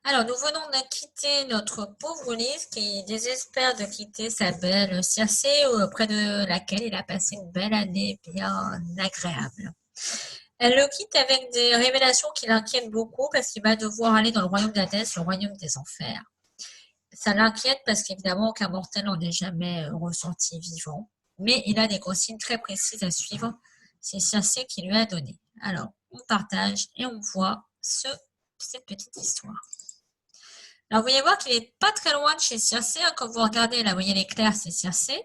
Alors, nous venons de quitter notre pauvre Ulysse qui désespère de quitter sa belle Circé auprès de laquelle il a passé une belle année bien agréable. Elle le quitte avec des révélations qui l'inquiètent beaucoup parce qu'il va devoir aller dans le royaume d'Hadès, le royaume des enfers. Ça l'inquiète parce qu'évidemment aucun mortel n'en est jamais ressenti vivant, mais il a des consignes très précises à suivre. C'est Circé qui lui a donné. Alors, on partage et on voit cette petite histoire. Alors, vous voyez voir qu'il n'est pas très loin de chez Circé. Quand vous regardez, là, vous voyez l'éclair, c'est Circé.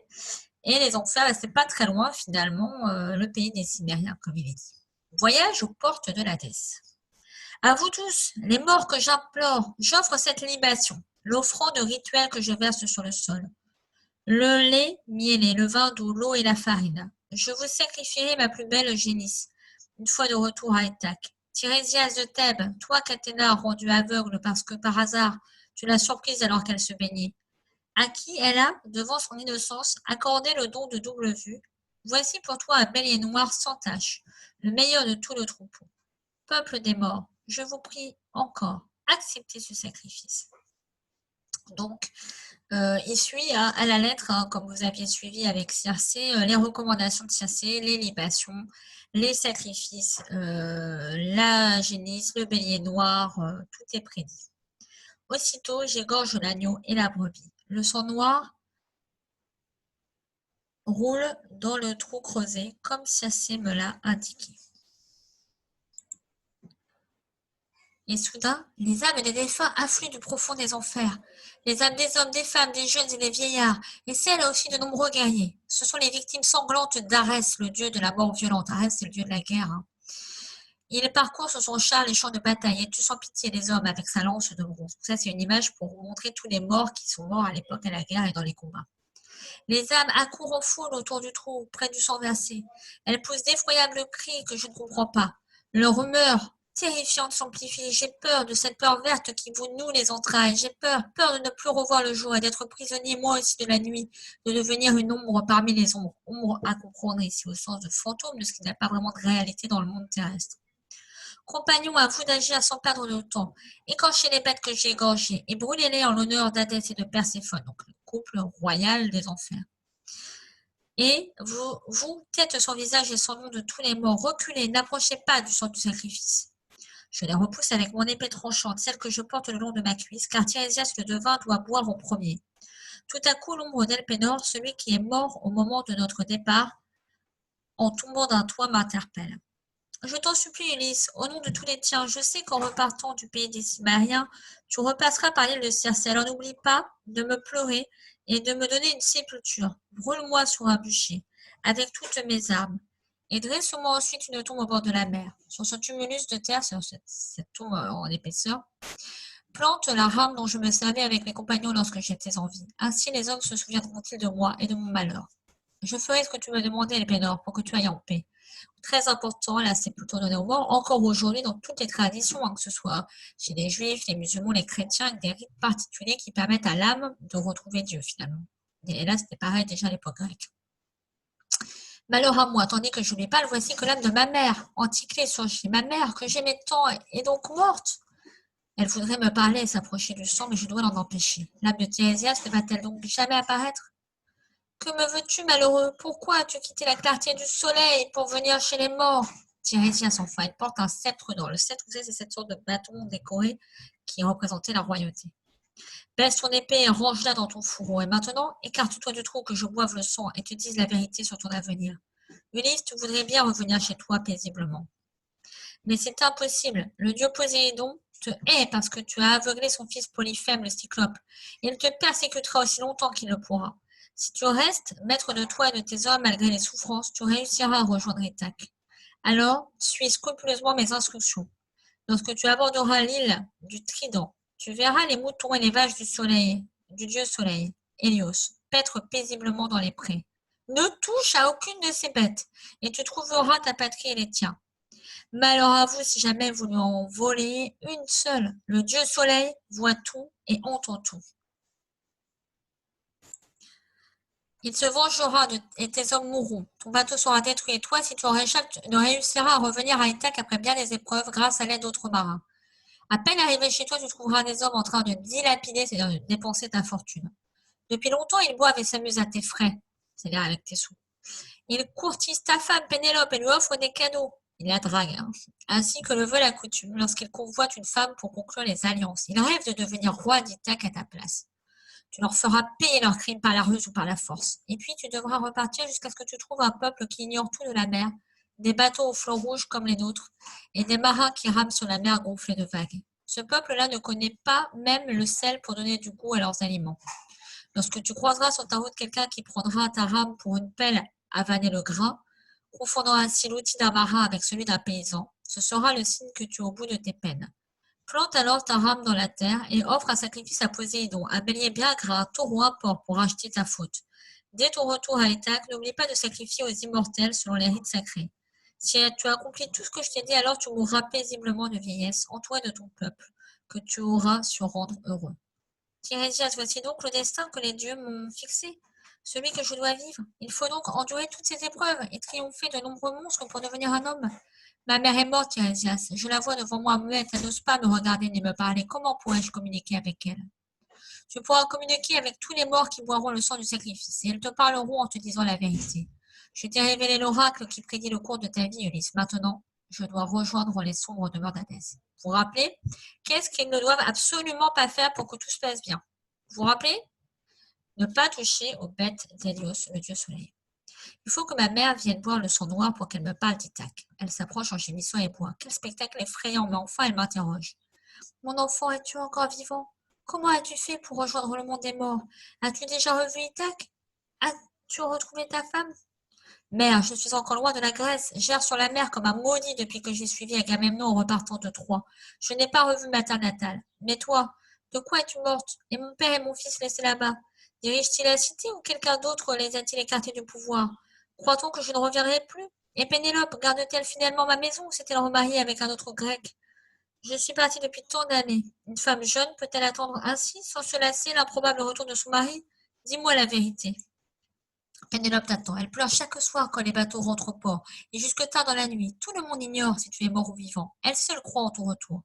Et les enfers, c'est pas très loin, finalement, le pays des Cimériens, comme il est dit. Voyage aux portes de l'Hadès. À vous tous, les morts que j'implore, j'offre cette libation, l'offrande rituelle que je verse sur le sol. Le lait mielé, le vin doux, l'eau et la farine. Je vous sacrifierai ma plus belle génisse, une fois de retour à Éthaque. Tirésias de Thèbes, toi qu'Athéna a rendu aveugle parce que par hasard tu l'as surprise alors qu'elle se baignait, à qui elle a, devant son innocence, accordé le don de double vue, voici pour toi un bélier noir sans tache, le meilleur de tout le troupeau. Peuple des morts, je vous prie encore, acceptez ce sacrifice. Donc, il suit à la lettre, comme vous aviez suivi avec Circé, les recommandations de Circé, les libations, les sacrifices, la génisse, le bélier noir, tout est prédit. Aussitôt, j'égorge l'agneau et la brebis. Le sang noir roule dans le trou creusé, comme Circé me l'a indiqué. Et soudain, les âmes des défunts affluent du profond des enfers. Les âmes des hommes, des femmes, des jeunes et des vieillards, et celles aussi de nombreux guerriers. Ce sont les victimes sanglantes d'Arès, le dieu de la mort violente. Arès, c'est le dieu de la guerre. Il parcourt sur son char les champs de bataille et tue sans pitié les hommes avec sa lance de bronze. Ça, c'est une image pour vous montrer tous les morts qui sont morts à l'époque à la guerre et dans les combats. Les âmes accourent en foule autour du trou, près du sang versé. Elles poussent d'effroyables cris que je ne comprends pas. Leur rumeur terrifiante s'amplifie. J'ai peur de cette peur verte qui vous noue les entrailles. J'ai peur de ne plus revoir le jour et d'être prisonnier moi aussi de la nuit, de devenir une ombre parmi les ombres. Ombre à comprendre ici au sens de fantôme, de ce qui n'a pas vraiment de réalité dans le monde terrestre. Compagnons, à vous d'agir sans perdre de temps. Écorchez les bêtes que j'ai égorgées et brûlez-les en l'honneur d'Hadès et de Perséphone, donc le couple royal des enfers. Et vous, tête sans visage et sans nom de tous les morts, reculez, n'approchez pas du sang du sacrifice. Je les repousse avec mon épée tranchante, celle que je porte le long de ma cuisse, car Tirésias le devin doit boire en premier. Tout à coup, l'ombre d'Elpénor, celui qui est mort au moment de notre départ, en tombant d'un toit, m'interpelle. Je t'en supplie, Ulysse, au nom de tous les tiens, je sais qu'en repartant du pays des Cimériens, tu repasseras par l'île de Circé. Alors n'oublie pas de me pleurer et de me donner une sépulture. Brûle-moi sur un bûcher, avec toutes mes armes, et dresse-moi ensuite une tombe au bord de la mer. Sur ce tumulus de terre, sur cette tombe en épaisseur, plante la rame dont je me servais avec mes compagnons lorsque j'étais en vie. Ainsi les hommes se souviendront-ils de moi et de mon malheur. Je ferai ce que tu me demandais, Elpénor, pour que tu ailles en paix. Très important, la sépulture donnée aux morts, encore aujourd'hui dans toutes les traditions, que ce soit chez les juifs, les musulmans, les chrétiens, avec des rites particuliers qui permettent à l'âme de retrouver Dieu finalement. Et là, c'était pareil déjà à l'époque grecque. Malheur à moi, tandis que je n'oublie pas, le voici que l'âme de ma mère, Anticlée, surgit. Ma mère, que j'aimais tant, est donc morte. Elle voudrait me parler et s'approcher du sang, mais je dois l'en empêcher. L'âme de Thérésias ne va-t-elle donc jamais apparaître? Que me veux-tu, malheureux? Pourquoi as-tu quitté la clarté du soleil pour venir chez les morts? Tirésias, enfin, il porte un sceptre d'or. Le sceptre, vous savez, c'est cette sorte de bâton décoré qui représentait la royauté. Baisse ton épée et range-la dans ton fourreau. Et maintenant, écarte-toi du trou que je boive le sang et te dise la vérité sur ton avenir. Ulysse, tu voudrais bien revenir chez toi paisiblement. Mais c'est impossible. Le dieu Poséidon te hait parce que tu as aveuglé son fils Polyphème, le cyclope. Il te persécutera aussi longtemps qu'il le pourra. Si tu restes, maître de toi et de tes hommes malgré les souffrances, tu réussiras à rejoindre Ithaque. Alors, suis scrupuleusement mes instructions. Lorsque tu aborderas l'île du Trident, tu verras les moutons et les vaches du soleil, du dieu soleil, Hélios, paître paisiblement dans les prés. Ne touche à aucune de ces bêtes, et tu trouveras ta patrie et les tiens. Malheur à vous si jamais vous lui en volez une seule. Le dieu soleil voit tout et entend tout. Il se vengera et tes hommes mourront. Ton bateau sera détruit et toi, si tu en réchappes, tu ne réussiras à revenir à Ithaque après bien des épreuves grâce à l'aide d'autres marins. À peine arrivé chez toi, tu trouveras des hommes en train de dilapider, c'est-à-dire de dépenser ta fortune. Depuis longtemps, ils boivent et s'amusent à tes frais, c'est-à-dire avec tes sous. Ils courtisent ta femme Pénélope et lui offrent des cadeaux. Ils la draguent, hein. Ainsi que le veut la coutume lorsqu'ils convoitent une femme pour conclure les alliances. Ils rêvent de devenir roi d'Ithaque à ta place. Tu leur feras payer leurs crimes par la ruse ou par la force. Et puis tu devras repartir jusqu'à ce que tu trouves un peuple qui ignore tout de la mer, des bateaux aux flancs rouges comme les nôtres, et des marins qui rament sur la mer gonflée de vagues. Ce peuple-là ne connaît pas même le sel pour donner du goût à leurs aliments. Lorsque tu croiseras sur ta route quelqu'un qui prendra ta rame pour une pelle à vanner le grain, confondant ainsi l'outil d'un marin avec celui d'un paysan, ce sera le signe que tu es au bout de tes peines. Plante alors ta rame dans la terre et offre un sacrifice à Poséidon, un bélier bien gras, un taureau, un porc pour racheter ta faute. Dès ton retour à Ithaque, n'oublie pas de sacrifier aux immortels selon les rites sacrés. Si tu as accompli tout ce que je t'ai dit, alors tu mourras paisiblement de vieillesse, entouré de ton peuple, que tu auras su rendre heureux. Tirésias, voici donc le destin que les dieux m'ont fixé, celui que je dois vivre. Il faut donc endurer toutes ces épreuves et triompher de nombreux monstres pour devenir un homme. Ma mère est morte, Tirésias. Je la vois devant moi muette, elle n'ose pas me regarder ni me parler. Comment pourrais-je communiquer avec elle? Tu pourras communiquer avec tous les morts qui boiront le sang du sacrifice, et ils te parleront en te disant la vérité. Je t'ai révélé l'oracle qui prédit le cours de ta vie, Ulysse. Maintenant, je dois rejoindre les sombres demeures d'Hadès. Vous vous rappelez? Qu'est-ce qu'ils ne doivent absolument pas faire pour que tout se passe bien? Vous vous rappelez? Ne pas toucher aux bêtes d'Hélios, le dieu soleil. Il faut que ma mère vienne boire le sang noir pour qu'elle me parle d'Ithaque. Elle s'approche en gémissant et boit. Quel spectacle effrayant, mais enfin elle m'interroge. Mon enfant, es-tu encore vivant? Comment as-tu fait pour rejoindre le monde des morts? As-tu déjà revu Ithaque? As-tu retrouvé ta femme? Mère, je suis encore loin de la Grèce, j'erre sur la mer comme un maudit depuis que j'ai suivi Agamemnon en repartant de Troie. Je n'ai pas revu ma terre natale. Mais toi, de quoi es-tu morte? Et mon père et mon fils laissés là-bas? Dirigent-ils la cité ou quelqu'un d'autre les a-t-il écartés du pouvoir? Croit-on que je ne reviendrai plus? Et Pénélope garde-t-elle finalement ma maison ou s'est-elle remariée avec un autre grec? Je suis partie depuis tant d'années. Une femme jeune peut-elle attendre ainsi, sans se lasser, l'improbable retour de son mari? Dis-moi la vérité. Pénélope t'attend. Elle pleure chaque soir quand les bateaux rentrent au port, et jusque tard dans la nuit. Tout le monde ignore si tu es mort ou vivant. Elle seule croit en ton retour.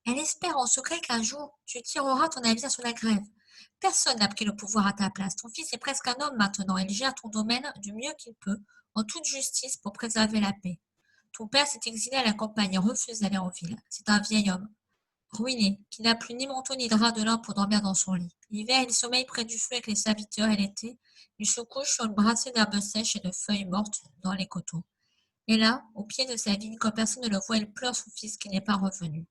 Elle espère en secret qu'un jour, tu tireras ton navire sur la grève. Personne n'a pris le pouvoir à ta place. Ton fils est presque un homme maintenant. Il gère ton domaine du mieux qu'il peut, en toute justice, pour préserver la paix. Ton père s'est exilé à la campagne et refuse d'aller en ville. C'est un vieil homme ruiné, qui n'a plus ni manteau ni drap de lin pour dormir dans son lit. L'hiver, il sommeille près du feu avec les serviteurs et l'été, il se couche sur une brassée d'herbes sèches et de feuilles mortes dans les coteaux. Et là, au pied de sa vigne, quand personne ne le voit, il pleure son fils qui n'est pas revenu.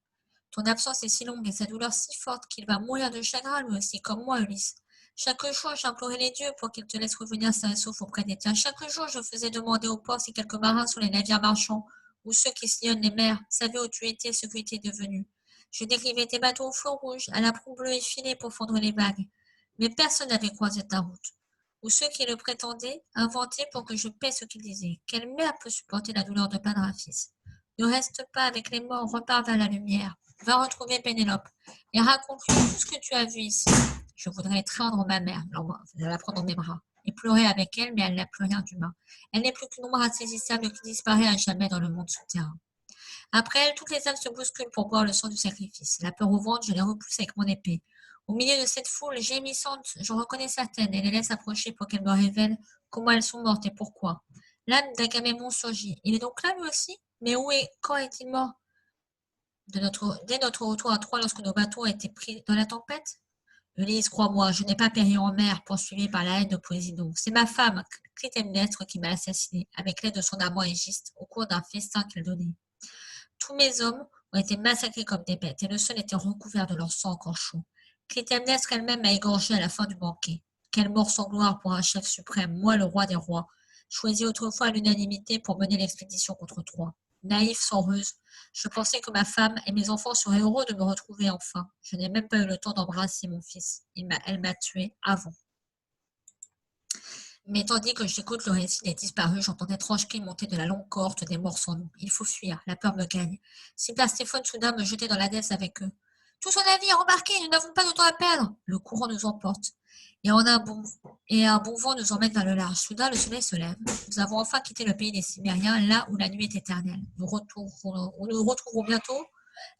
Ton absence est si longue et sa douleur si forte qu'il va mourir de chagrin lui aussi, comme moi, Ulysse. Chaque jour, j'implorais les dieux pour qu'ils te laissent revenir sain et sauf auprès des tiens. Chaque jour, je faisais demander au port si quelques marins sur les navires marchands ou ceux qui sillonnent les mers savaient où tu étais, ce que tu étais devenu. Je dérivais tes bateaux au flot rouge, à la proue bleue effilée pour fondre les vagues. Mais personne n'avait croisé ta route. Ou ceux qui le prétendaient, inventaient pour que je paie ce qu'ils disaient. Quelle mère peut supporter la douleur de perdre un fils? Ne reste pas avec les morts, repars vers la lumière. Va retrouver Pénélope et raconte-lui tout ce que tu as vu ici. Je voudrais étreindre ma mère, la prendre dans mes bras et pleurer avec elle, mais elle n'a plus rien d'humain. Elle n'est plus qu'une ombre insaisissable qui disparaît à jamais dans le monde souterrain. Après elle, toutes les âmes se bousculent pour boire le sang du sacrifice. La peur au ventre, je les repousse avec mon épée. Au milieu de cette foule gémissante, je reconnais certaines et les laisse approcher pour qu'elles me révèlent comment elles sont mortes et pourquoi. L'âme d'Agamemnon surgit. Il est donc là lui aussi? Mais où et quand est-il mort? Dès notre retour à Troie, lorsque nos bateaux ont été pris dans la tempête? Ulysse, crois-moi, je n'ai pas péri en mer, poursuivi par la haine de Poséidon. C'est ma femme, Clytemnestre, qui m'a assassiné, avec l'aide de son amant Égiste, au cours d'un festin qu'elle donnait. Tous mes hommes ont été massacrés comme des bêtes, et le sol était recouvert de leur sang encore chaud. Clytemnestre elle-même m'a égorgé à la fin du banquet. Quelle mort sans gloire pour un chef suprême, moi le roi des rois, choisi autrefois à l'unanimité pour mener l'expédition contre Troie. Naïf sans ruse, je pensais que ma femme et mes enfants seraient heureux de me retrouver enfin. Je n'ai même pas eu le temps d'embrasser mon fils. Elle m'a tué avant. Mais tandis que j'écoute le récit des disparus, j'entends d'étranges cris monter de la longue cohorte des morts sans nom. Il faut fuir, la peur me gagne. Si Stéphane soudain me jetait dans l'Hadès avec eux. Tous au navire, embarquez, nous n'avons pas de temps à perdre. Le courant nous emporte. Un bon vent nous emmène vers le large. Soudain, le soleil se lève. Nous avons enfin quitté le pays des Cimériens, là où la nuit est éternelle. Nous retrouverons bientôt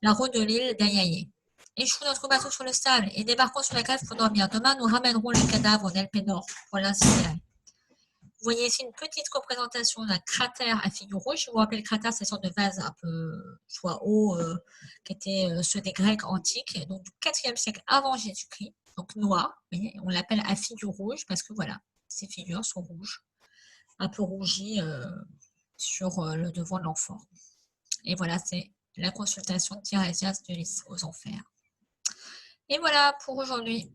la route de l'île d'Aiaï. Échoue notre bateau sur le sable et débarquons sur la cave pour dormir. Demain, nous ramènerons le cadavre d'Elpenor pour l'incinérer. Vous voyez ici une petite représentation d'un cratère à figure rouge. Je vous rappelle, le cratère, c'est une sorte de vase un peu soit haut, qui était ceux des Grecs antiques, donc du 4e siècle avant Jésus-Christ, donc noir. Mais on l'appelle à figure rouge parce que voilà, ces figures sont rouges, un peu rougies sur le devant de l'amphore. Et voilà, c'est la consultation de Tiresias de Lys aux enfers. Et voilà pour aujourd'hui.